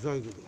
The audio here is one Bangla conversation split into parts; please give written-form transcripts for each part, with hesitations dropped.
জয় গুরু।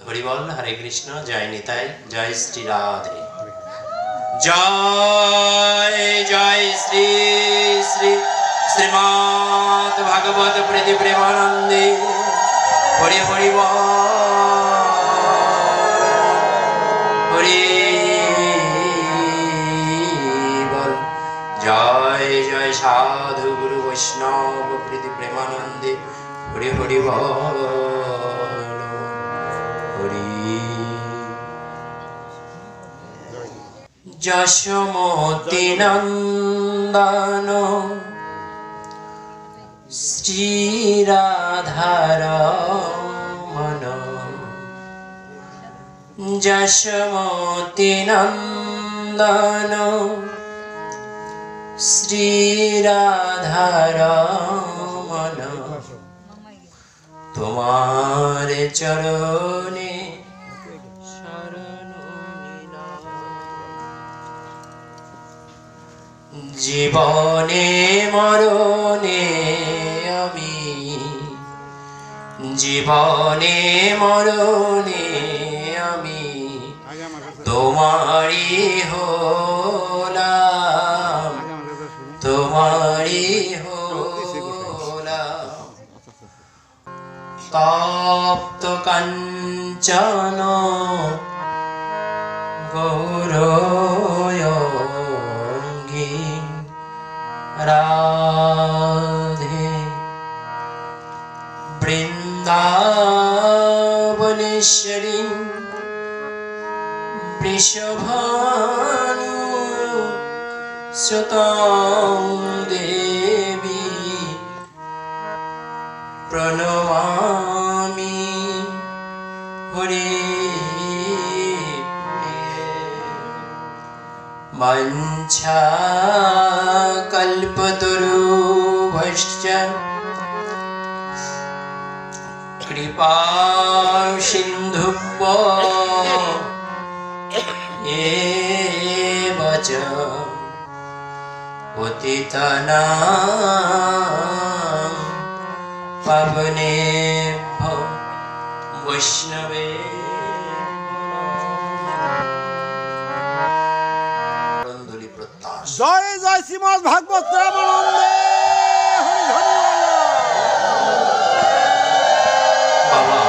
হরিবল, হরে কৃষ্ণ, জয় নিতাই, জয় শ্রী রাধে। জয় জয় শ্রী শ্রী শ্রীমৎ ভাগবত প্রীতি প্রেমানন্দে। হরি হরি বল, হরি বল। জয় জয় সাধু গুরু বৈষ্ণব প্রীতি প্রেমানন্দে। হরি হরি বল, যশোমতি নন্দন শ্রী রাধারমণ, যশোমতি নন্দন শ্রী রাধারমণ, তোমার চরণে জীবনে মরণে আমি, জীবনে মরণে আমি তোমারি হলাম, তোমারি হলাম। তপ্ত কাঞ্চন গৌরঙ্গী রাধে, বৃন্দাবনেশ্বরী বৃষভানু সুতাং দেবী প্রণমামি। হরে বাঞ্ছা কল্পতরুভ্যশ্চ কৃপা সিন্ধুভ্য এব চ পতিতানাং পাবনেভ্যো বৈষ্ণবে। জয় জয় শ্রীমৎ ভাগবত প্রেমানন্দে। বাবা,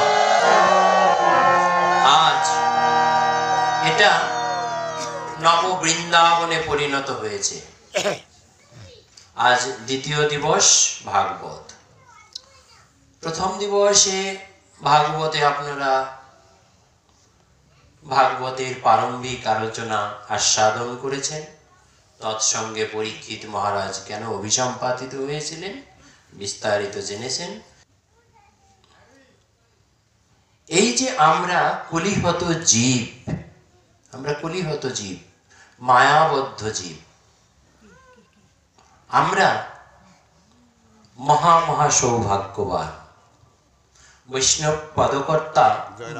আজ এটা নব বৃন্দাবনে পরিণত হয়েছে। আজ দ্বিতীয় দিবস ভাগবত। প্রথম দিবসে ভাগবতে আপনারা ভাগবতের প্রারম্ভিক আলোচনা আস্বাদন করেছেন। তৎসঙ্গে পরীক্ষিত মহারাজ কেন অভিসম্পাদিত হয়েছিলেন বিস্তারিত জেনেছেন। এই যে আমরা কলিহত জীব, আমরা কলিহত জীব, মায়াবদ্ধ জীব, আমরা মহা মহা সৌভাগ্যবান। বৈষ্ণব পদকর্তা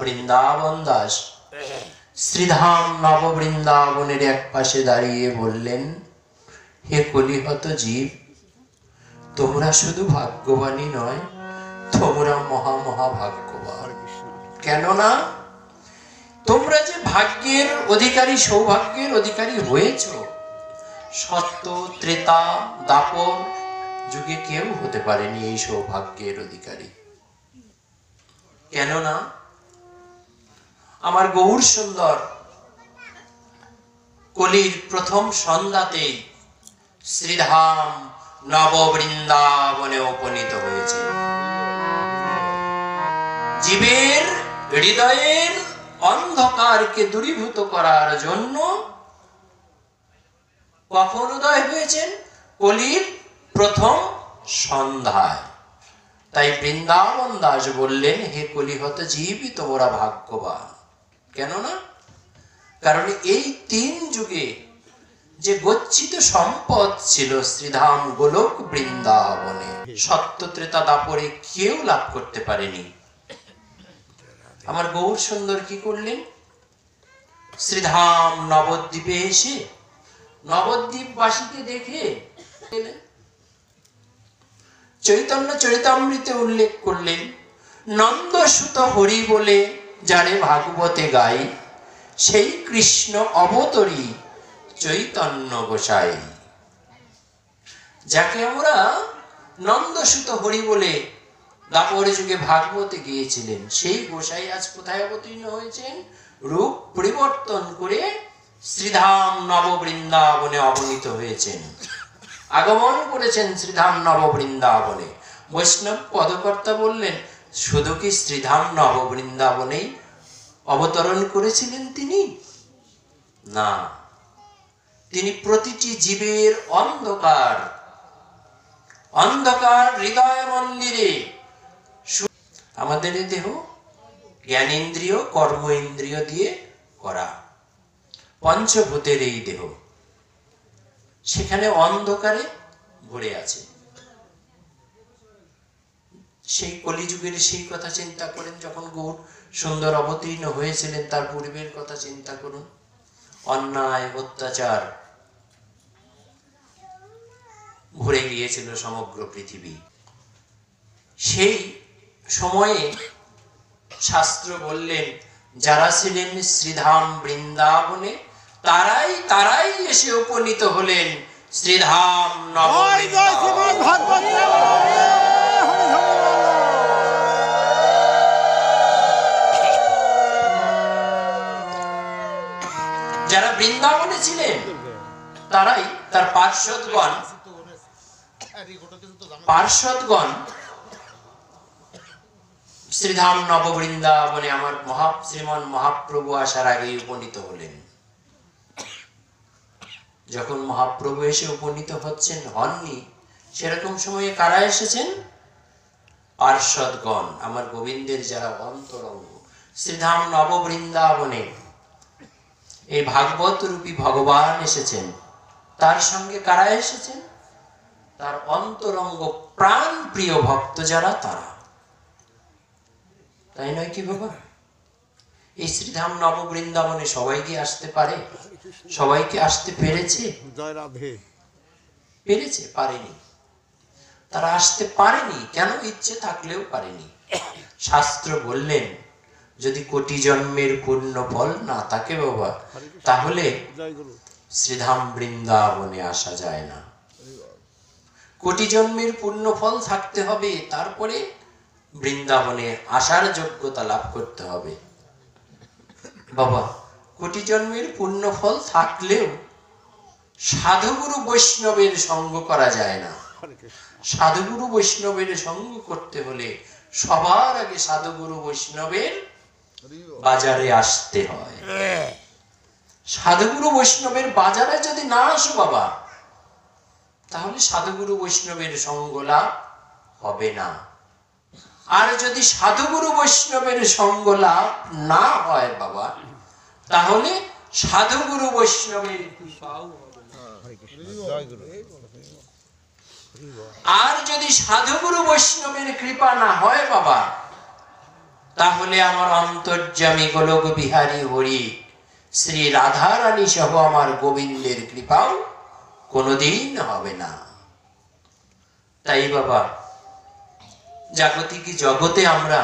বৃন্দাবন দাস শ্রীধাম নব বৃন্দাবনের এক পাশে দাঁড়িয়ে বললেন, হে কলিহত জীব, তোমরা শুধু ভাগ্যবানই নয়, তোমরা মহা মহা ভাগ্যবান। কেননা তোমরা যে ভাগ্যের অধিকারী, সৌভাগ্যের অধিকারী হয়েছ, সত্য ত্রেতা দাপর যুগে কেউ হতে পারেনি এই সৌভাগ্যের অধিকারী। কেননা আমার গৌর সুন্দর কলির প্রথম সন্ধ্যাতেই শ্রীধাম নব বৃন্দাবনে উপনীত হয়েছে। জীবের হৃদয়ের অন্ধকারকে দূরীভূত করার জন্য কখন উদয় হয়েছেন? কলির প্রথম সন্ধ্যায়। তাই বৃন্দাবন দাস বললেন, হে কলিহত জীব, তোমরা ভাগ্যবান। কেননা কারণ এই 3 যুগে যে গচ্ছিত সম্পদ ছিল শ্রীধাম গোলক বৃন্দাবনে, সত্য ত্রেতা দাপরে কেউ লাভ করতে পারেনি। আমার গৌর সুন্দর কি করলেন? শ্রীধাম নবদ্বীপে এসে নবদ্বীপবাসীকে দেখে চৈতন্য চরিতামৃতে উল্লেখ করলেন, নন্দসুত হরি বলে যারে ভাগবতে গাই, সেই কৃষ্ণ অবতরী চৈতন্য গোসাই। যাকে আমরা নন্দসুত হরি বলে দাপর যুগে ভাগবতে গিয়েছিলেন, সেই গোসাই আজ কোথায় অবতীর্ণ হয়েছেন? রূপ পরিবর্তন করে শ্রীধাম নব বৃন্দাবনে অবনীত হয়েছেন, আগমন করেছেন শ্রীধাম নব বৃন্দাবনে। বৈষ্ণব পদকর্তা বললেন, শুধু কি শ্রীধাম নব বৃন্দাবনেই অবতরণ করেছিলেন তিনি? না, তিনি প্রতিটি জীবের অন্ধকার হৃদয় মন্দিরে, আমাদের এই দেহ জ্ঞানেন্দ্রিয় কর্ম ইন্দ্রিয় দিয়ে করা, পঞ্চভূতের এই দেহ, সেখানে অন্ধকারে ভরে আছে। সেই কলিযুগের সেই কথা চিন্তা করেন, যখন গৌর সুন্দর অবতীর্ণ হয়েছিলেন তার পূর্বের কথা চিন্তা করুন। অন্যায় অত্যাচার ভরে গিয়েছিল সমগ্র পৃথিবী। সেই সময়ে শাস্ত্র বললেন, যারা ছিলেন শ্রীধাম বৃন্দাবনে তারাই এসে উপনীত হলেন শ্রীধাম নব বৃন্দাবনে। যারা বৃন্দাবনে ছিলেন তারাই, তার পার্শ্বদগণ শ্রীধাম নব বৃন্দাবনে আমার শ্রীমন মহাপ্রভু আসার আগেই উপনীত হলেন। যখন মহাপ্রভু এসে উপনীত হননি, সেরকম সময়ে কারা এসেছেন? পার্শ্বদগণ, আমার গোবিন্দের যারা অন্তরঙ্গ। শ্রীধাম নব বৃন্দাবনে এই ভাগবত রূপী ভগবান এসেছেন, তার সঙ্গে কারা এসেছেন? তার অন্তরঙ্গ প্রাণ প্রিয় ভক্ত যারা, তারা। তাই নয় কি বাবা? এই শ্রীধাম নব বৃন্দাবনে সবাই কি আসতে পারে? সবাইকে আসতে পেরেছে? পেরেছে? পারেনি। তারা আসতে পারেনি কেন? ইচ্ছে থাকলেও পারেনি। শাস্ত্র বললেন, যদি কোটি জন্মের পুণ্য ফল না থাকে বাবা, তাহলে শ্রীধাম বৃন্দাবনে আসা যায় না। কোটি জন্মের পুণ্য ফল থাকতে হবে, তারপরে বৃন্দাবনে আসার যোগ্যতা লাভ করতে হবে। বাবা, কোটি জন্মের পুণ্য ফল থাকলেও সাধুগুরু বৈষ্ণবের সঙ্গ করা যায় না। সাধুগুরু বৈষ্ণবের সঙ্গ করতে হলে সবার আগে সাধুগুরু বৈষ্ণবের বাজারে আসতে হয়। সাধুগুরু বৈষ্ণবের বাজারে যদি না আসো বাবা, তাহলে সাধুগুরু বৈষ্ণবের সঙ্গ লাভ হবে না। আর যদি সাধুগুরু বৈষ্ণবের সঙ্গ লাভ না হয় বাবা, তাহলে সাধুগুরু বৈষ্ণবের কৃপাও হবে না। আর যদি সাধুগুরু বৈষ্ণবের কৃপা না হয় বাবা, তাহলে আমার অন্তর্যামী গোলক বিহারী হরি শ্রী রাধা রানী সহ আমার গোবিন্দের কৃপাও কোনোদিন হবে না। তাই বাবা, জাগতিক জগতে আমরা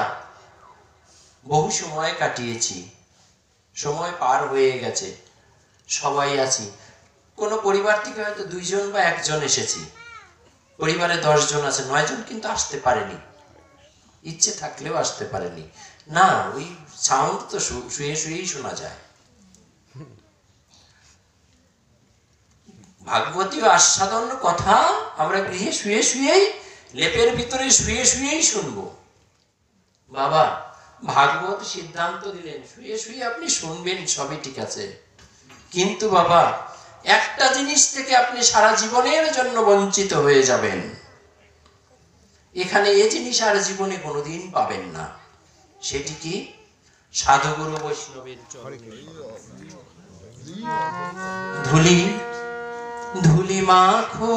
বহু সময় কাটিয়েছি, সময় পার হয়ে গেছে, সবাই আছি। কোনো পরিবার থেকে হয়তো 2 জন বা 1 জন এসেছি, পরিবারে 10 জন আছে, 9 জন কিন্তু আসতে পারেনি, ইচ্ছে থাকলেও আসতে পারেনি। না, ওই সাউন্ড তো শুয়ে শুয়েই শোনা যায়। ভাগবতীয় আস্বাদন কথা আমরা গৃহে শুয়ে শুয়েই, লেপের ভিতরে শুয়ে শুয়েই শুনবো। বাবা, ভাগবত সিদ্ধান্ত দিলেন শুয়ে শুয়ে আপনি শুনবেন, সবই ঠিক আছে, কিন্তু বাবা একটা জিনিস থেকে আপনি সারা জীবনের জন্য বঞ্চিত হয়ে যাবেন। এখানে এই জিনিস আর জীবনে কোনোদিন পাবেন না। সেটি কি? সাধুগুরু বৈষ্ণবের ধুলি ধুলি মাখো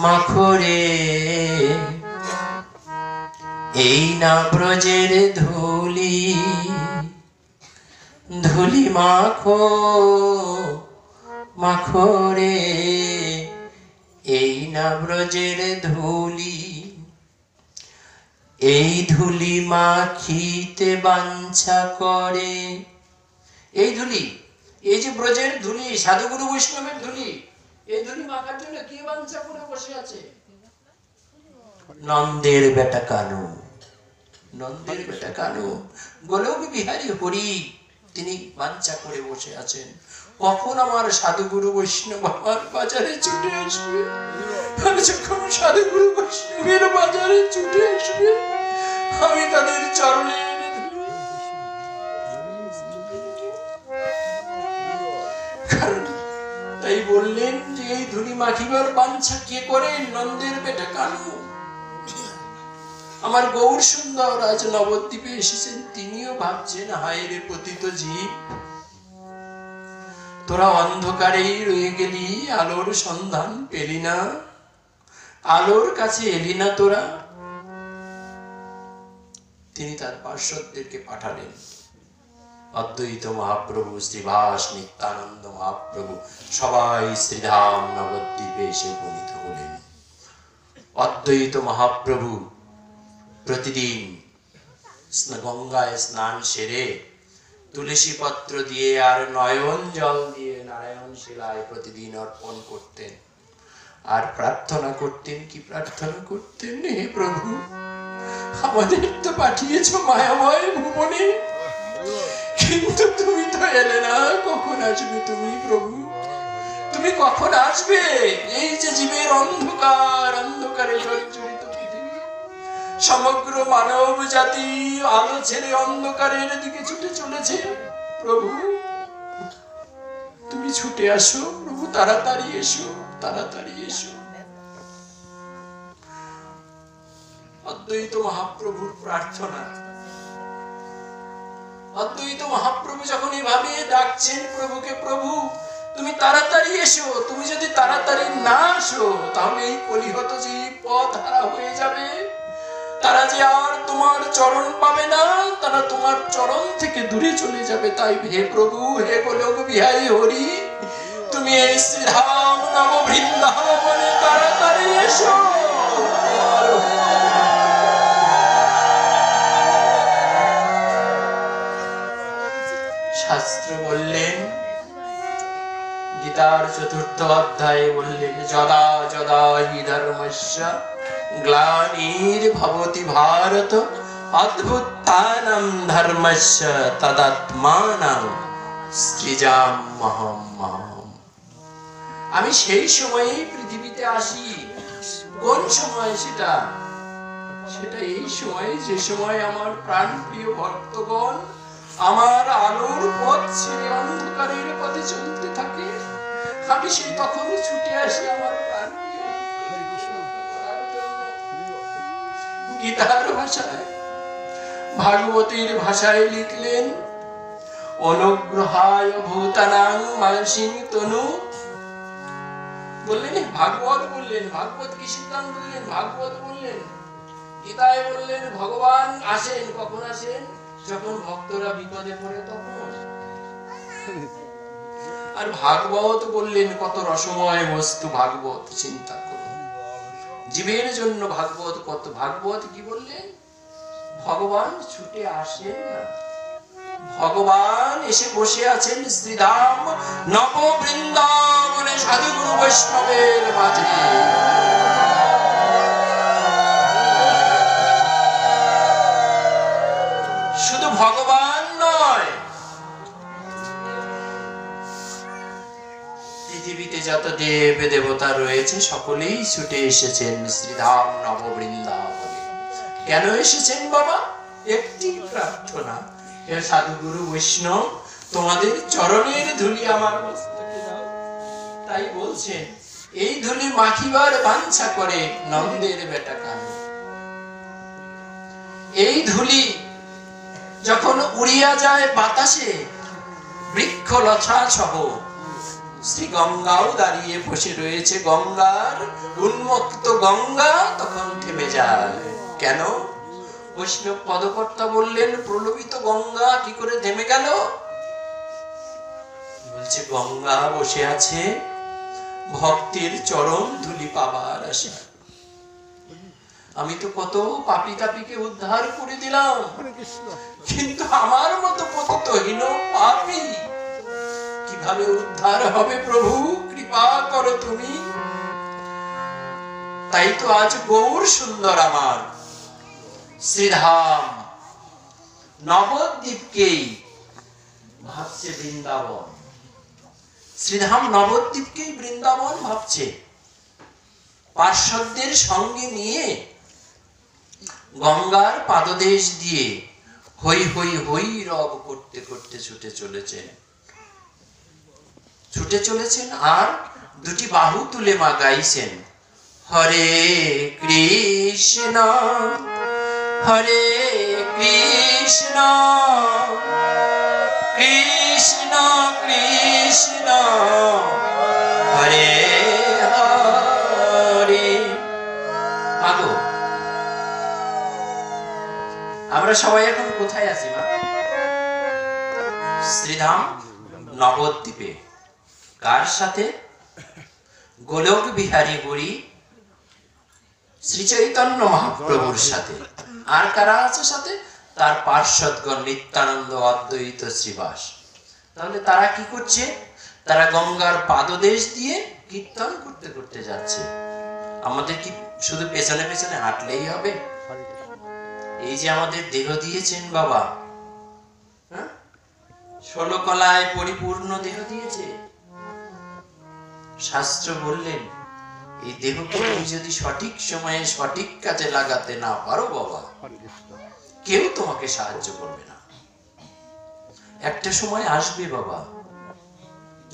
মাখো রে, এই না ব্রজের ধুলি, ধুলি মাখো মাখো রে, এই না ব্রজের ধুলি, এই ধুলি মাখিতে বাঞ্ছা করে। এই ধুলি, এই যে ব্রজের ধুলি, সাধুগুরু বৈষ্ণবের ধুলি, এই ধুলি মাখার জন্য কি বাঞ্ছা করে বসে আছে? নন্দের বেটা কানু, নন্দের বেটা কানু গোলক বিহারী হরি, তিনি বাঞ্ছা করে বসে আছেন কখন আমার সাধুগুরু বৈষ্ণব আমার বাজারে ছুটে আসবে। আর যখন সাধুগুরু বৈষ্ণবের বাজারে ছুটে আসবে, আমি তাদের চরণে তাই বললেন যে এই ধুলি মাখিবার বাঞ্ছা কে করেন? নন্দের বেটা কানু। আমার গৌর সুন্দর আজ নবদ্বীপে এসেছেন, তিনিও ভাবছেন হায় রে পতিত জীব, তোরা অন্ধকারেই রয়ে গেলি, আলোর সন্ধান পেলি না, আলোর কাছে এলি না তোরা। তিনি তার পার্শ্বদেরকে পাঠালেন। অদ্বৈত মহাপ্রভু, শ্রীভাস নিত্যানন্দ মহাপ্রভু সবাই শ্রীধাম নবদ্বীপে এসে উপনীত হলেন। অদ্বৈত মহাপ্রভু প্রতিদিন গঙ্গায় স্নান সেরে তুলসী পত্র দিয়ে আর নয়ন জল দিয়ে নারায়ণ শিলায় প্রতিদিন অর্পণ করতেন। আর প্রার্থনা করতেন, কি প্রার্থনা করতেন? হে প্রভু, আমাদের তো পাঠিয়েছ মায়াময় ভুবনে, কিন্তু তুমি তো এলে না, কখন আসবে তুমি প্রভু? তুমি কখন আসবে? এই যে জীবের অন্ধকার, অন্ধকারে জর্জরিত পৃথিবী, সমগ্র মানব জাতি আলো ছেড়ে অন্ধকারের দিকে ছুটে চলেছে। প্রভু তুমি ছুটে আসো, প্রভু তাড়াতাড়ি এসো, তাড়াতাড়ি এসো। অদ্বৈত মহাপ্রভুর প্রার্থনা। অদ্বৈত মহাপ্রভু যখন এভাবে ডাকছেন প্রভুকে, প্রভু তুমি তাড়াতাড়ি এসো, তুমি যদি তাড়াতাড়ি না আসো তাহলে এই কলিহত জীব পথ হারা হয়ে যাবে, তারা যে আর তোমার চরণ পাবে না, তারা তোমার চরণ থেকে দূরে চলে যাবে। তাই হে প্রভু, হে গোলক বিহারী হরি, তুমি এই শ্রীধাম নব বৃন্দাবনে তাড়াতাড়ি এসো। শাস্ত্র বললেন, গীতার 4th অধ্যায়ে বললেন, যদা যদা হি ধর্মস্য গ্লানির্ভবতি ভারত অদ্ভুত্থানম ধর্মস্য তদাত্মানং সৃজাম্যহম। আমি সেই সময়ে পৃথিবীতে আসি। কোন সময় সেটা? সেটা এই সময় যে সময় আমার প্রাণপ্রিয় ভক্তগণ আমার আলোর পথ ছেড়ে অন্ধকারের পথে চলতে থাকে। আমি সেই তখন ছুটে আসি আমার প্রাণপ্রিয়। গীতার ভাষায়, ভাগবতীর ভাষায় লিখলেন, অনুগ্রহায় ভূতানাং মানসিং তনু বললেন ভাগবত বললেন, ভাগবত কি সিদ্ধান্ত দিলেন? ভাগবত বললেন, গীতায় বললেন ভগবান আসেন। কখন আসেন? যখন ভক্তরা বিপদে পড়ে তখন। আর ভাগবত বললেন কত রসময় বস্তু ভাগবত, চিন্তা করুন। জীবের জন্য ভাগবত কত। ভাগবত কি বললেন? ভগবান ছুটে আসেন না, ভগবান এসে বসে আছেন শ্রীধাম নব বৃন্দাবনে সাধুগুরু বৈষ্ণবের মাঝে। শুধু ভগবান নয়, পৃথিবীতে যত দেব দেবতা রয়েছে সকলেই ছুটে এসেছেন শ্রীধাম নব বৃন্দাবনে। কেন এসেছেন বাবা? একটি প্রার্থনা, হে সাধুগুরু বৈষ্ণব, তোমাদের চরণের ধুলি আমার মস্তকে দাও। তাই বলছেন, এই ধুলি মাখিবার বাঞ্ছা করে নন্দের বেটা কানু। এই ধুলি যখন উড়িয়া যায় বাতাসে, বৃক্ষলতা সহ, শ্রী গঙ্গাও দাঁড়িয়ে বসে রয়েছে। গঙ্গার উন্মুক্ত গঙ্গা তখন থেমে যায়। কেন? বৈষ্ণব পদকর্তা বললেন, প্রলোভিত গঙ্গা কি করে থেমে গেল? বলছে গঙ্গা বসে আছে ভক্তের চরণ ধুলি পাবার আশা। আমি তো কত পাপী তাপীকে উদ্ধার করে দিলাম, কিন্তু আমার মতো পতিতহীন পাপী কিভাবে উদ্ধার হবে? প্রভু কৃপা করো তুমি। তাই তো আজ গৌর সুন্দর আমার শ্রীধাম নবদ্বীপকেই ভাবছে বৃন্দাবন। শ্রীধাম নবদ্বীপকেই বৃন্দাবন ভাবছে। পার্শ্বদের সঙ্গে নিয়ে গঙ্গার পাদদেশ দিয়ে হই হই হই রব করতে করতে ছুটে চলেছেন। আর দুটি বাহু তুলে মা গাইছেন, হরে কৃষ্ণ হরে কৃষ্ণ কৃষ্ণ কৃষ্ণ হরে হরে। মাগো, আমরা সবাই এখন কোথায় আছি মা? শ্রীধাম নবদ্বীপে। কার সাথে? গোলক বিহারী হরি শ্রী চৈতন্য মহাপ্রভুর সাথে। আর কারা আছে সাথে? তার পার্শ্বদগণ নিত্যানন্দ অদ্বৈত শ্রীবাস। তাহলে তারা কি করছে? তারা গঙ্গার পাদদেশ দিয়ে কীর্তন করতে করতে যাচ্ছে। আমাদের কি শুধু পেছনে পেছনে হাঁটলেই হবে? এই যে আমাদের দেহ দিয়েছেন বাবা, 16 কলায় পরিপূর্ণ দেহ দিয়েছে। শাস্ত্র বললেন, এই দেহকে তুমি যদি সঠিক সময়ে সঠিক কাজে লাগাতে না পারো বাবা, কেউ তোমাকে সাহায্য করবে না। একটা সময় আসবে বাবা,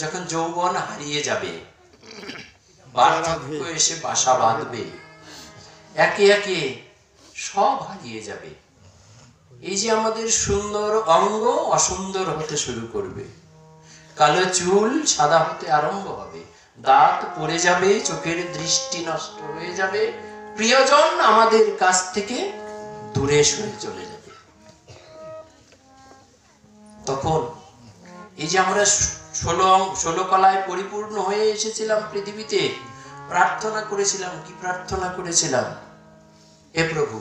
যখন যৌবন হারিয়ে যাবে, বার্ধক্য এসে বাসা বাঁধবে, একে একে সব হারিয়ে যাবে। এই যে আমাদের সুন্দর অঙ্গ অসুন্দর হতে শুরু করবে, কালো চুল সাদা হতে আরম্ভ হবে, দাঁত পড়ে যাবে, চোখের দৃষ্টি নষ্ট হয়ে যাবে, প্রিয়জন আমাদের কাছ থেকে দূরে সরে চলে যাবে। তখন এই যে আমরা 16 কলায় পরিপূর্ণ হয়ে এসেছিলাম পৃথিবীতে, প্রার্থনা করেছিলাম, কি প্রার্থনা করেছিলাম? হে প্রভু,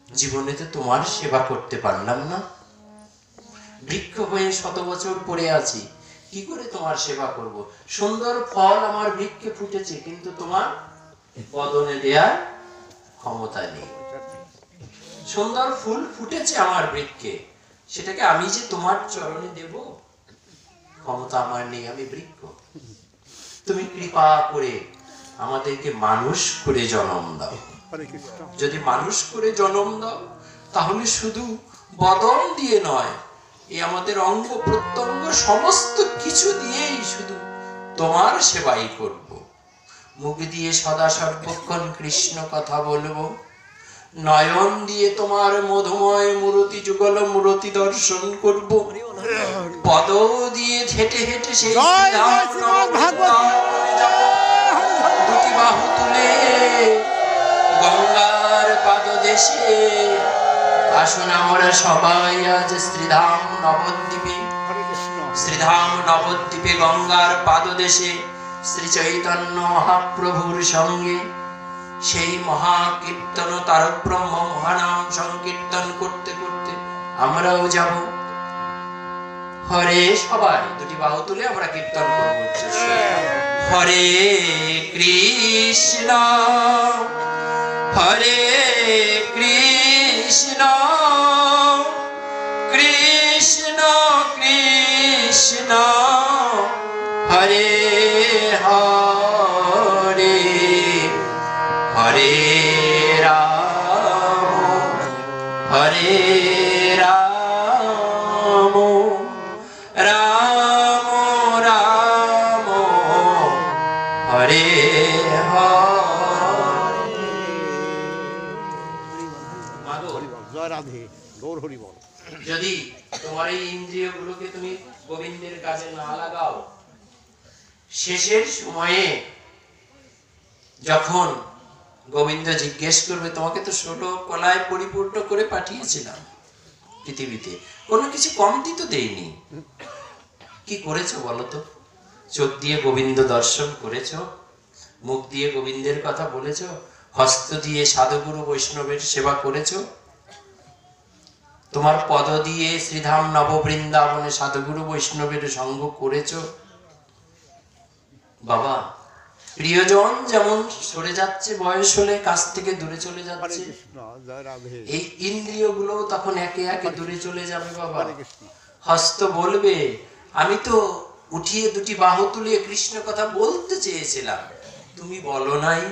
জীবনে তো তোমার সেবা করতে পারলাম না, বৃক্ষ হয়ে 100 বছর পড়ে আছি, কি করে তোমার সেবা করব? সুন্দর ফল আমার বৃক্ষে ফুটেছে, কিন্তু তোমার বদনে দেওয়ার ক্ষমতা নেই। সুন্দর ফুল ফুটেছে আমার বৃক্ষে, সেটাকে আমি যে তোমার চরণে দেব, ক্ষমতা আমার নেই, আমি বৃক্ষ। তুমি কৃপা করে আমাদেরকে মানুষ করে জন্ম দাও। যদি মানুষ করে জন্ম দাও, তাহলে শুধু বদন দিয়ে নয়, এই আমাদের অঙ্গ প্রত্যঙ্গ সমস্ত কিছু দিয়েই শুধু তোমার সেবাই করব। মুখ দিয়ে সদা সর্বক্ষণ কৃষ্ণ কথা বলবো, নয়ন দিয়ে তোমার মধুময় মূরতি যুগল মূরতি দর্শন করব, পদ দিয়ে হেঁটে হেঁটে সেই জয় শ্রীধাম জয় শ্রীমদ ভাগবত নববৃন্দাবনে যাব। দুটি বাহু তুলে গঙ্গার পাদদেশে আসুন আমরা সবাই আজ শ্রীধাম নবদ্বীপে, হরে কৃষ্ণ শ্রীধাম নবদ্বীপে গঙ্গার পাদদেশে শ্রী চৈতন্য মহাপ্রভুর সঙ্গে সেই মহাকীর্তন তারক ব্রহ্ম মহানাম সংকীর্তন করতে করতে আমরাও যাব। হরে, সবাই দুটি বাহু তুলে আমরা কীর্তন করব। হরে কৃষ্ণ হরে কৃষ্ণ কৃষ্ণ কৃষ্ণ হরে হরে হরে রাম হরে রাম রাম রাম হরে হরি বল, জয় রাধে, গৌর হরি বল। যদি তোমার এই ইন্দ্রিয়গুলোকে তুমি গোবিন্দের কাজে না লাগাও, শেষের সময়ে যখন গোবিন্দ জিজ্ঞেস করবে, তোমাকে তো ষোলো কলায় পরিপূর্ণ করে পাঠিয়েছিলাম পৃথিবীতে, কোনো কিছু কমতি তো দেইনি, কি করেছো বলো তো? চোখ দিয়ে গোবিন্দ দর্শন করেছো, মুখ দিয়ে গোবিন্দের কথা বলেছো, হস্ত দিয়ে সাধুগুরু বৈষ্ণবের সেবা করেছো, তোমার পদ দিয়ে শ্রীধাম নববৃন্দাবনে সাধুগুরু বৈষ্ণবের সঙ্গ করেছো? বাবা, প্রিয়জন যেমন সরে যাচ্ছে, বয়স হলে কাছ থেকে দূরে চলে হরে যাচ্ছে, কৃষ্ণ, জয় রাধে, এই ইন্দ্রিয়গুলো তখন একে একে দূরে চলে যাবে। বাবা, হরে কৃষ্ণ, হস্ত বলবে, আমি তো উঠিয়ে দুটি বাহু তুলিয়ে কৃষ্ণ কথা বলতে চেয়েছিলাম, তুমি বলো নাই,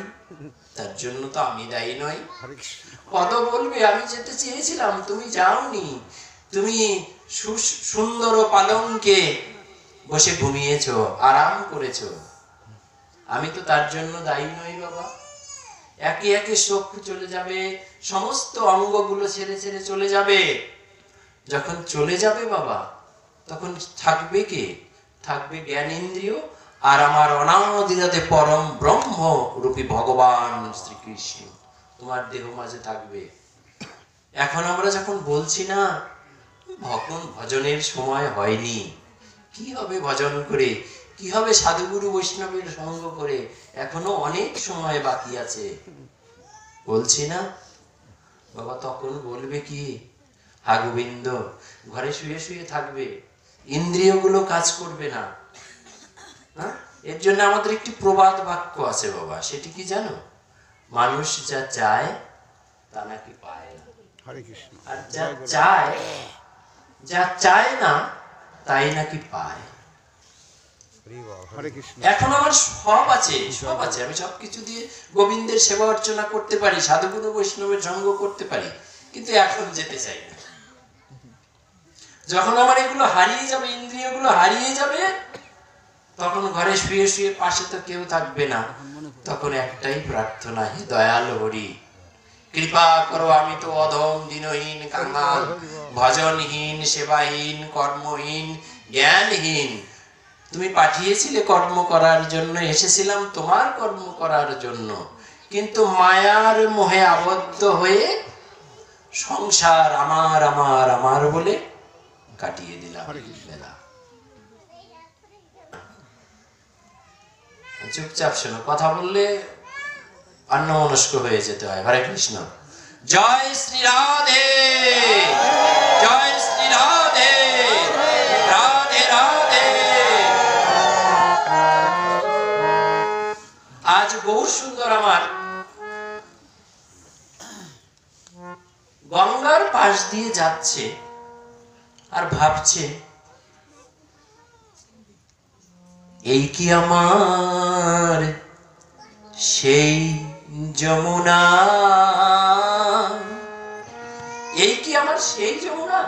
তার জন্য তো আমি দায়ী নই। হরে কৃষ্ণ, পদ বলবে, আমি যেতে চেয়েছিলাম, তুমি যাওনি, তুমি সুন্দর পালঙ্কে বসে ঘুমিয়েছো, আরাম করেছো, আমি তো তার জন্য দায়ী নই। বাবা, একে একে চক্ষু চলে যাবে, সমস্ত অঙ্গগুলো ছেড়ে ছেড়ে চলে যাবে। যখন চলে যাবে বাবা, তখন থাকবে কে? থাকবে জ্ঞানেন্দ্রিয় আর আমার অনাদিরাতে পরম ব্রহ্ম রূপী ভগবান শ্রীকৃষ্ণ তোমার দেহ মাঝে থাকবে। এখন আমরা যখন বলছি না ভজনের সময় হয়নি, কি হবে ভজন করে, কি হবে সাধুগুরু বৈষ্ণবের সঙ্গ করে, এখনো অনেক সময় বাকি আছে, বলছি না বাবা, তখন বলবে কি, হা গোবিন্দ, ঘরে শুয়ে শুয়ে থাকবে, ইন্দ্রিয়গুলো কাজ করবে না। হ্যাঁ, এর জন্য আমাদের একটি প্রবাদ বাক্য আছে বাবা, সেটি কি জানো? মানুষ যা চায় তা নাকি পায় না, হরে কৃষ্ণ, আর যা চায় না তাই নাকি পায়। হরে কৃষ্ণ, এখন আমার সব আছে, সব আছে, আমি সবকিছু দিয়ে গোবিন্দের সেবা অর্চনা করতে পারি, সাধুগুরু বৈষ্ণবের সঙ্গ করতে পারি, কিন্তু এখন যেতে চাই না। যখন আমার এগুলো হারিয়ে যাবে, ইন্দ্রিয়গুলো হারিয়ে যাবে, তখন ঘরে শুয়ে শুয়ে পাশে তো কেউ থাকবে না, তখন একটাই প্রার্থনা, হে দয়াল হরি, কৃপা করো, আমি তো অধম দিনহীন কাঙাল, ভজনহীন, সেবাহীন, কর্মহীন, জ্ঞানহীন। তুমি পাঠিয়েছিলে কর্ম করার জন্য, এসেছিলাম তোমার কর্ম করার জন্য, কিন্তু মায়ার মোহে আবদ্ধ হয়ে সংসার আমার আমার আমার বলে কাটিয়ে দিলাম বেলা। চুপচাপ শোনো, কথা বললে অন্যমনস্ক হয়ে যেতে হয়। হরে কৃষ্ণ, জয় শ্রী রাধে, জয় শ্রী রাধে, রাধে রাধে। আজ গৌর সুন্দর আমার গঙ্গার পাশ দিয়ে যাচ্ছে আর ভাবছে, এই কি আমার সেই যমুনা, এই কি আমার সেই যমুনা?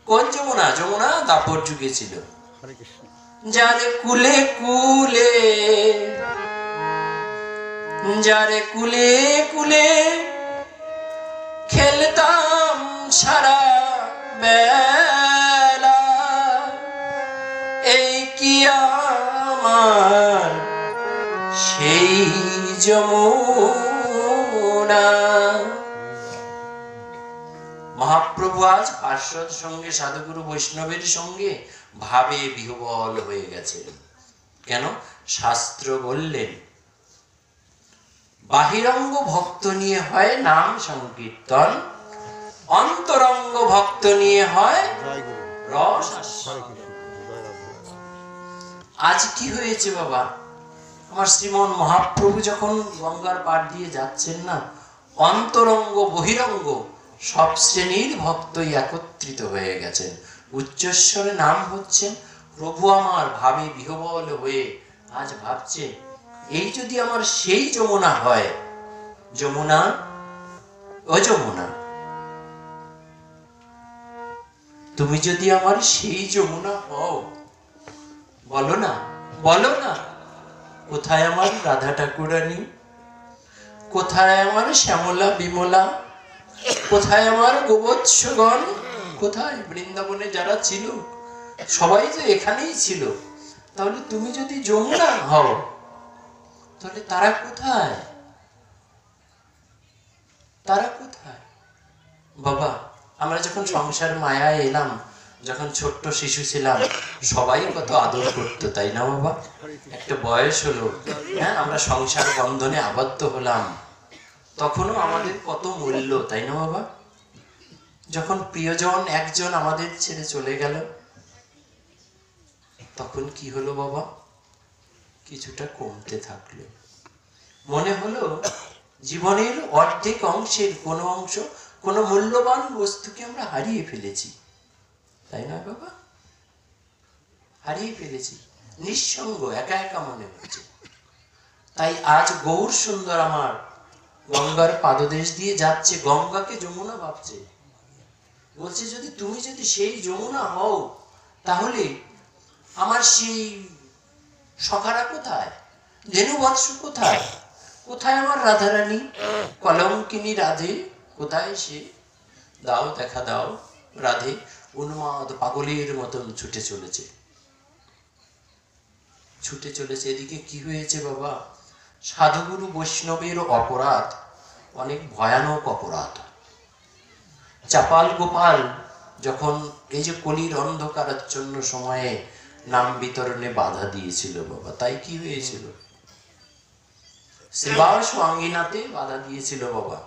কোন যমুনা? যমুনা দাপর যুগে ছিল, হরে কৃষ্ণ, যারে কুলে কুলে, যারে কুলে কুলে খেলতাম সারা বেলা, আমার সেই যমুনা। মহাপ্রভু আজ পার্শ্বদ সঙ্গে সাধুগুরু বৈষ্ণবের সঙ্গে ভাবে বিহ্বল হয়ে গেছেন। কেন? শাস্ত্র বললেন বাহিরঙ্গ ভক্ত নিয়ে হয় নাম সংকীর্তন, অন্তরঙ্গ ভক্ত নিয়ে হয় রস আস্বাদন। আজ কি হয়েছে বাবা, আমার শ্রীমন মহাপ্রভু যখন গঙ্গার পাড় দিয়ে যাচ্ছেন না, অন্তরঙ্গ বহিরঙ্গ সব শ্রেণীর ভক্তই একত্রিত হয়ে গেছেন, উচ্চস্বরে নাম হচ্ছেন। প্রভু আমার ভাবে বিহ্বল হয়ে আজ ভাবছে, এই যদি আমার সেই যমুনা হয়, যমুনা ও যমুনা, তুমি যদি আমার সেই যমুনা হও, বলো না, বলো না, কোথায় আমার রাধা ঠাকুরানী, কোথায় আমার শ্যামলা বিমলা, কোথায় আমার গোবৎসগণ, কোথায় বৃন্দাবনে যারা ছিল সবাই যে এখানেই ছিল, তাহলে তুমি যদি যমুনা হও তাহলে তারা কোথায়, তারা কোথায়? বাবা, আমরা যখন সংসার মায়ায় এলাম, যখন ছোট্ট শিশু ছিলাম, সবাই কত আদর করতো, তাই না বাবা? একটা বয়স হলো, হ্যাঁ, আমরা সংসার বন্ধনে আবদ্ধ হলাম, তখনও আমাদের কত মূল্য, তাই না বাবা? যখন প্রিয়জন একজন আমাদের ছেড়ে চলে গেল, তখন কি হলো বাবা? কিছুটা কমতে থাকলো। মনে হলো জীবনের অর্ধেক অংশের কোনো অংশ, কোনো মূল্যবান বস্তুকে আমরা হারিয়ে ফেলেছি, তাই না বাবা? হারিয়ে ফেলেছি, নিঃসঙ্গ, একা একা মনে হচ্ছে। তাই আজ গৌর সুন্দর আমার গঙ্গার পাদদেশ দিয়ে যাচ্ছে, গঙ্গাকে যমুনা ভাবছে, বলছে যদি তুমি যদি সেই যমুনা হও, তাহলে আমার সেই সখারা কোথায়, ধেনু বৎস কোথায়, কোথায় আমার রাধারানী, কলঙ্কিনী রাধে কোথায় সে? দাও, দেখা দাও রাধে। উন্মাদ পাগলের মতন ছুটে চলেছে, ছুটে চলেছে। এদিকে কি হয়েছে বাবা? সাধুগুরু বৈষ্ণবের অপরাধ অনেক ভয়ানক অপরাধ। চাপাল গোপাল যখন এই যে কলির অন্ধকারাচ্ছন্ন সময়ে নাম বিতরণে বাধা দিয়েছিল বাবা, তাই কি হয়েছিল? শ্রীবাস অঙ্গিনাতে বাধা দিয়েছিল বাবা।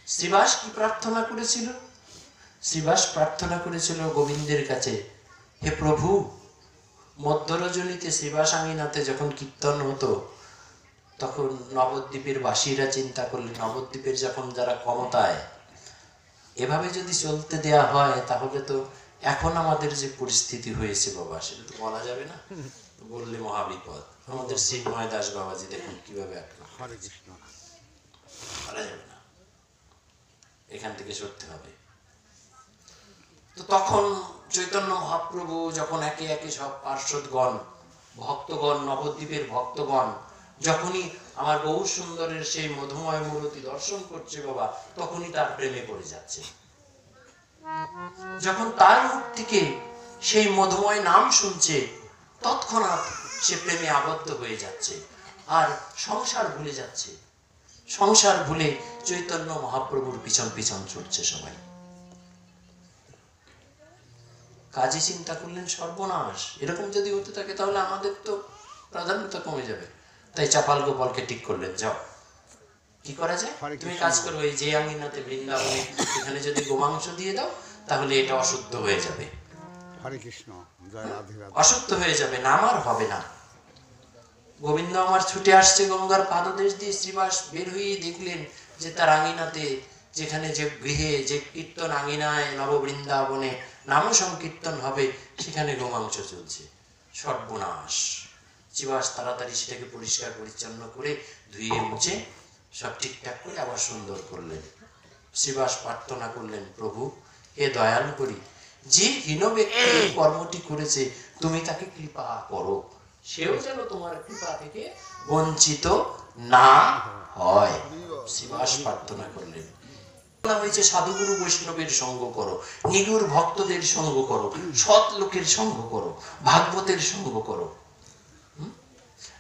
শ্রীবাস কি প্রার্থনা করেছিল? শ্রীবাস প্রার্থনা করেছিল গোবিন্দের কাছে, হে প্রভু, মধ্যরজনীতে শ্রীবাস আঙ্গিনাতে যখন কীর্তন হতো, তখন নবদ্বীপের বাসীরা চিন্তা করলেন, নবদ্বীপের যখন যারা ক্ষমতায়, এভাবে যদি চলতে দেয়া হয় তাহলে তো এখন আমাদের যে পরিস্থিতি হয়েছে বাবা, সেটা তো বলা যাবে না, বললে মহাবিপদ। আমাদের শ্রীময় দাস বাবাজি দেখুন কিভাবে বলা যাবে না, এখান থেকে সরতে হবে। তো তখন চৈতন্য মহাপ্রভু যখন একে একে সব পার্শ্বদগণ, ভক্তগণ, নবদ্বীপের ভক্তগণ যখনই আমার গৌর সুন্দরের সেই মধুময় মূর্তি দর্শন করছে বাবা, তখনই তার প্রেমে পড়ে যাচ্ছে। যখন তার মুখ থেকে সেই মধুময় নাম শুনছে, তৎক্ষণাৎ সে প্রেমে আবদ্ধ হয়ে যাচ্ছে আর সংসার ভুলে যাচ্ছে। সংসার ভুলে চৈতন্য মহাপ্রভুর পিছন পিছন ছুটছে সবাই। কাজে চিন্তা করলেন সর্বনাশ, এরকম যদি হতে থাকে তাহলে আমাদের তো প্রাধান্যতা কমে যাবে। তাই চাপাল গোপালকে ঠিক করলেন, যাও, কি করা যায়, তুমি কাজ করো, এই যে আঙ্গিনাতে বৃন্দাবনে এখানে যদি গোমাংস দিয়ে দাও তাহলে এটা অশুদ্ধ হয়ে যাবে, হরে কৃষ্ণ, জয় রাধে রাধে, অশুদ্ধ হয়ে যাবে না, আমার হবে না। গোবিন্দ আমার ছুটে আসছে গঙ্গার পাদদেশ দিয়ে। শ্রীবাস বের হয়ে দেখলেন যে তার আঙ্গিনাতে, যেখানে যে গৃহে যে কীর্তন আঙ্গিনায় নববৃন্দাবনে নাম সংকীর্তন হবে, সেখানে গোমাংস চলছে। সর্বনাশ! শ্রীবাস তাড়াতাড়ি সেটাকে পরিষ্কার পরিচ্ছন্ন করে ধুয়ে মুছে সব ঠিকঠাক করে আবার সুন্দর করলেন। শ্রীবাস প্রার্থনা করলেন, প্রভু, হে দয়ালু করি, যে হীন ব্যক্তি এই কর্মটি করেছে তুমি তাকে কৃপা করো, সেও যেন তোমার কৃপা থেকে বঞ্চিত না হয়। শ্রীবাস প্রার্থনা করলেন। বলা হয়েছে সাধুগুরু বৈষ্ণবের সঙ্গ করো, নিগুর ভক্তদের সঙ্গ করো, সৎ লোকের সঙ্গ করো, ভাগবতের সঙ্গ করো।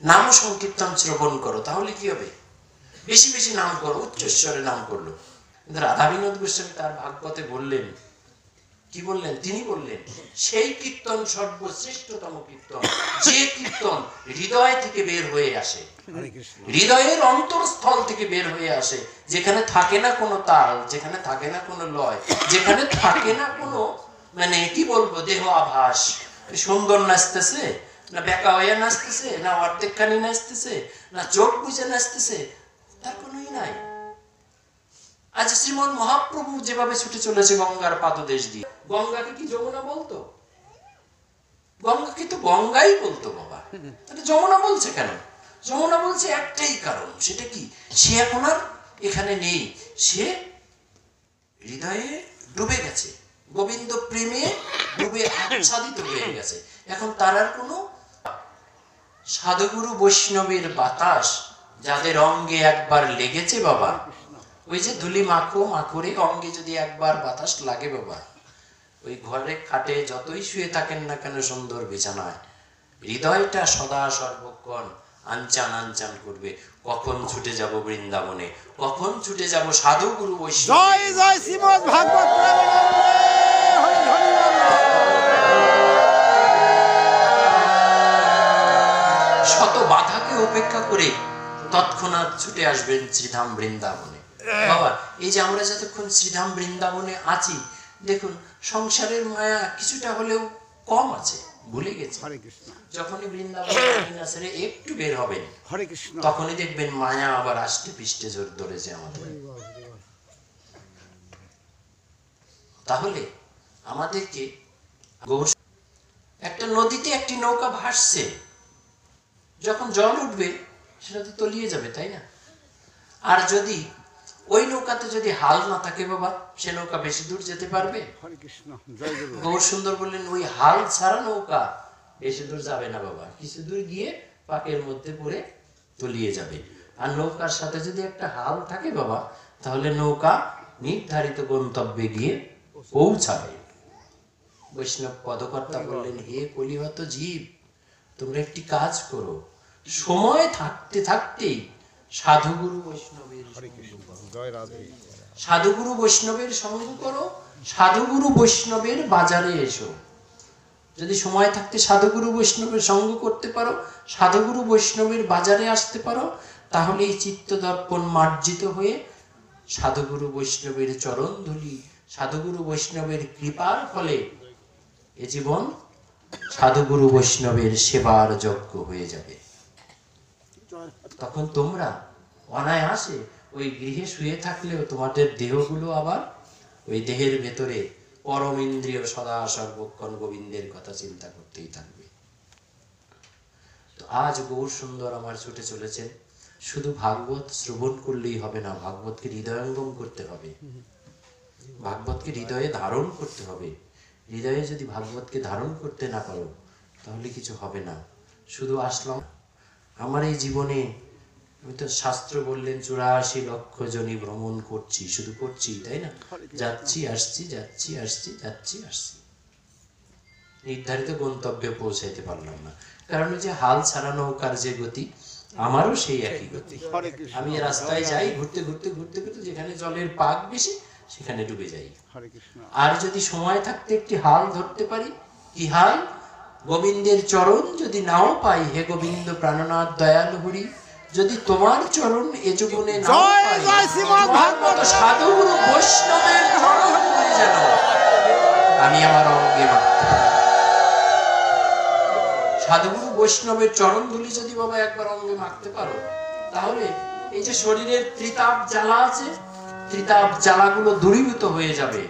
নাম সংকীর্তন শ্রবণ করো, তাহলে কি হবে? বেশি বেশি নাম করো, উচ্চস্বরে নাম করলো। কিন্তু রাধা বিনোদ গোস্বামী তার ভাগবতে বললেন, কি বললেন? তিনি বললেন সেই কীর্তন সর্বশ্রেষ্ঠতম কীর্তন, যে কীর্তন হৃদয় থেকে বের হয়ে আসে, হৃদয়ের অন্তরস্থল থেকে বের হয়ে আসে, যেখানে থাকে না কোনো তাল, যেখানে থাকে না কোনো লয়, যেখানে থাকে না কোনো মানে কি বলবো দেহ আভাস, সুন্দর নাচতেছে না বেকা হয়ে নাচতেছে, না অর্ধেকখানি নাচতেছে, না চোখ বুঝে নাচতেছে, তার কোনোই নাই। আজ শ্রীমন মহাপ্রভু যেভাবে ছুটে চলেছে গঙ্গার পাদদেশ দিয়ে, গঙ্গাকে কি যমুনা বলতো? গঙ্গাকে তো গঙ্গাই বলতো বাবা, তাহলে যমুনা বলছে কেন? যমুনা বলছে একটাই কারণ, সেটা কি? সে এখন আর এখানে নেই, সে হৃদয়ে ডুবে গেছে, গোবিন্দ প্রেমে ডুবে আচ্ছাদিত হয়ে গেছে। এখন তার আর কোনো সাধুগুরু বৈষ্ণবের বাতাস যাদের অঙ্গে একবার লেগেছে বাবা, ওই যে ধুলি মাখো মাখরে অঙ্গে যদি একবার বাতাস লাগে বাবা, ওই ঘরে খাটে যতই শুয়ে থাকেন না কেন সুন্দর বিছানায়, হৃদয়টা সদা সর্বক্ষণ আনচান আনচান করবে, কখন ছুটে যাব বৃন্দাবনে, কখন ছুটে যাব সাধু গুরু বৈষ্ণব। জয় জয় শ্রীমদ ভাগবত প্রেমানন্দে, হরি হরি বল। শত বাধাকে উপেক্ষা করে তৎক্ষণাৎ ছুটে আসবেন শ্রীধাম বৃন্দাবনে। বাবা এই যে আমরা যতক্ষণ শ্রীধাম বৃন্দাবনে আছি, দেখুন সংসারের মায়া কিছুটা হলেও কম আছে, ভুলে গেছে। হরে কৃষ্ণ। যখনই বৃন্দাবনে ছেড়ে একটু বের হবেন, হরে কৃষ্ণ, তখনই দেখবেন মায়া আবার আষ্টে পৃষ্ঠে জোর ধরেছে আমাদের। তাহলে আমাদেরকে একটা নদীতে একটি নৌকা ভাসছে, যখন জল উঠবে সেটা তো তলিয়ে যাবে, তাই না? আর যদি ওই নৌকাতে যদি হাল না থাকে বাবা, সে নৌকা বেশি দূর যেতে পারবে? হরে কৃষ্ণ, জয় গুরু। গৌর সুন্দর বললেন ওই হাল ছাড়া নৌকা বেশি দূর যাবে না বাবা, কিছু দূর গিয়ে পাকের মধ্যে পড়ে তলিয়ে যাবে। আর নৌকার সাথে যদি একটা হাল থাকে বাবা, তাহলে নৌকা নির্ধারিত গন্তব্যে গিয়ে পৌঁছাবে। বৈষ্ণব পদকর্তা বললেন, হে কলিহত জীব, তোমরা একটি কাজ করো, সময় থাকতে থাকতেই সাধুগুরু বৈষ্ণবের জয় রাধে। সাধুগুরু বৈষ্ণবের সঙ্গ করো, সাধুগুরু বৈষ্ণবের বাজারে এসো। যদি সময় থাকতে সাধুগুরু বৈষ্ণবের সঙ্গ করতে পারো, সাধুগুরু বৈষ্ণবের বাজারে আসতে পারো, তাহলে এই চিত্ত দর্পণ মার্জিত হয়ে সাধুগুরু বৈষ্ণবের চরণ ধুলি, সাধুগুরু বৈষ্ণবের কৃপার ফলে এ জীবন সাধুগুরু বৈষ্ণবের সেবার যোগ্য হয়ে যাবে। তখন তোমরা অনায়াসে ওই গৃহে শুয়ে থাকলেও তোমাদের দেহগুলো আবার ওই দেহের ভেতরে পরম ইন্দ্রিয় সদা সর্বক্ষণ গোবিন্দের কথা চিন্তা করতেই থাকবে। তো আজ গৌর সুন্দর আমার ছুটে চলেছেন, শুধু ভাগবত শ্রবণ করলেই হবে না, ভাগবতকে হৃদয়ঙ্গম করতে হবে, ভাগবতকে হৃদয়ে ধারণ করতে হবে। হৃদয়ে যদি ভাগবতকে ধারণ করতে না পারো তাহলে কিছু হবে না। শুধু আসলাম আমার এই জীবনে, আমি তো শাস্ত্র বললেন 84 লক্ষ জনি ভ্রমণ করছি, শুধু করছি, তাই না? যাচ্ছি আসছি, যাচ্ছি আসছি, যাচ্ছি আসছি, নির্ধারিত গন্তব্যে পৌঁছাইতে পারলাম না। কারণ যে হাল ছাড়া নৌকার যে গতি, আমারও সেই একই গতি। আমি রাস্তায় যাই, ঘুরতে ঘুরতে ঘুরতে ঘুরতে যেখানে জলের পাক বেশি সেখানে ডুবে যাই। আর যদি সময় থাকতে একটি হাল ধরতে পারি, কি হাল? গোবিন্দের চরণ যদি নাও পাই, হে গোবিন্দ প্রাণনাথ দয়াল হরি, যদি তোমার চরণ এ জীবনে নাও পাই, তোমার মতো সাধুগুরু বৈষ্ণবের চরণ ধরে যেন আমি আমার অঙ্গে মাখতে পারি। সাধুগুরু বৈষ্ণবের চরণ ধুলি যদি বাবা একবার অঙ্গে মাখতে পারো, তাহলে এই যে শরীরের ত্রিতাপ জ্বালা আছে, ত্রিতাপ জ্বালাগুলো দূরীভূত হয়ে যাবে,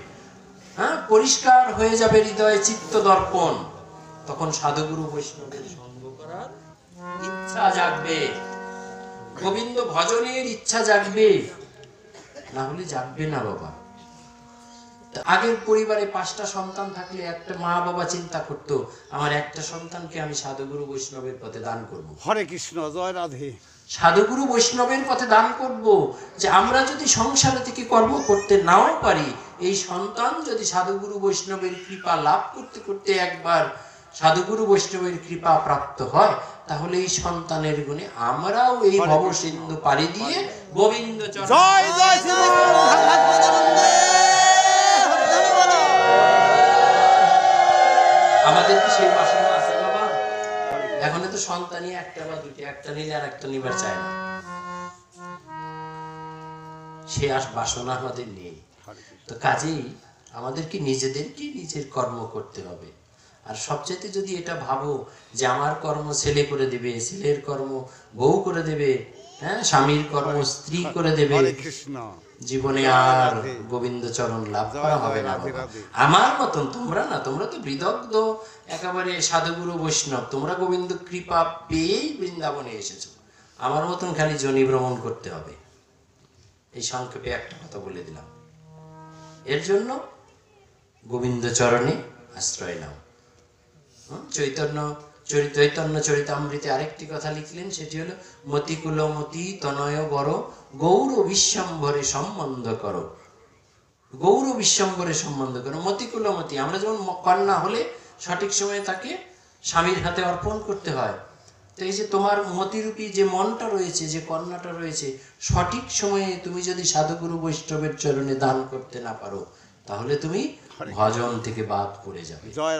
হ্যাঁ, পরিষ্কার হয়ে যাবে হৃদয়ে চিত্ত দর্পণ। তখন সাধুগুরু বৈষ্ণবের সঙ্গ করার ইচ্ছা জাগবে, গোবিন্দ ভজনের ইচ্ছা জাগবে, না হলে জাগবে না বাবা। আগের পরিবারে 5টা সন্তান থাকলে একটা মা বাবা চিন্তা করতো, আমার একটা সন্তানকে আমি সাধুগুরু বৈষ্ণবের পথে দান করব। হরে কৃষ্ণ, জয় রাধে। সাধুগুরু বৈষ্ণবের পথে দান করব, যে আমরা যদি সংসারে থেকে কর্ম করতে নাও পারি, এই সন্তান যদি সাধুগুরু বৈষ্ণবের কৃপা লাভ করতে করতে একবার সাধুগুরু বৈষ্ণবের কৃপা প্রাপ্ত হয়, তাহলে এই সন্তানের গুণে আমরাও এই ভব সিন্ধু পাড়ি দিয়ে গোবিন্দ চরণ জয় জয় শ্রী আমাদের কি সেই বাসনা আছে বাবা? এখন তো সন্তানই একটা বা দুটি, একটা নিলে আর একটা নিবার চায় না, সে বাসনা আমাদের নেই। তো কাজেই আমাদেরকে নিজেদেরকে নিজের কর্ম করতে হবে। আর সবচেয়ে যদি এটা ভাবো যে আমার কর্ম ছেলে করে দেবে, ছেলের কর্ম বউ করে দেবে, হ্যাঁ, স্বামীর কর্ম স্ত্রী করে দেবে, হরে কৃষ্ণ, জীবনে আর গোবিন্দ চরণ লাভ করা হবে না বাবা। আমার মতন তোমরা না, তোমরা তো বিদগ্ধ একেবারে সাধুগুরু বৈষ্ণব, তোমরা গোবিন্দ কৃপা পেয়েই বৃন্দাবনে এসেছো। আমার মতন খালি জনি ভ্রমণ করতে হবে। এই সংক্ষেপে একটা কথা বলে দিলাম। এর জন্য গোবিন্দ চরণে আশ্রয় নাও। চৈতন্য চরিতামৃতে আরেকটি কথা লিখলেন, সেটি হলো মতিকুল মতি তনয় বড় গৌর বিশ্বম্ভরে সম্বন্ধ করো। গৌর বিশ্বম্ভরে সম্বন্ধ করো। মতিকুল মতি, আমরা যেমন কন্যা হলে সঠিক সময়ে তাকে স্বামীর হাতে অর্পণ করতে হয়, তো এই যে তোমার মতিরূপী যে মনটা রয়েছে, যে কন্যাটা রয়েছে, সঠিক সময়ে তুমি যদি সাধুগুরু বৈষ্ণবের চরণে দান করতে না পারো, তাহলে তুমি ভজন থেকে বাদ পড়ে যাবে। জয়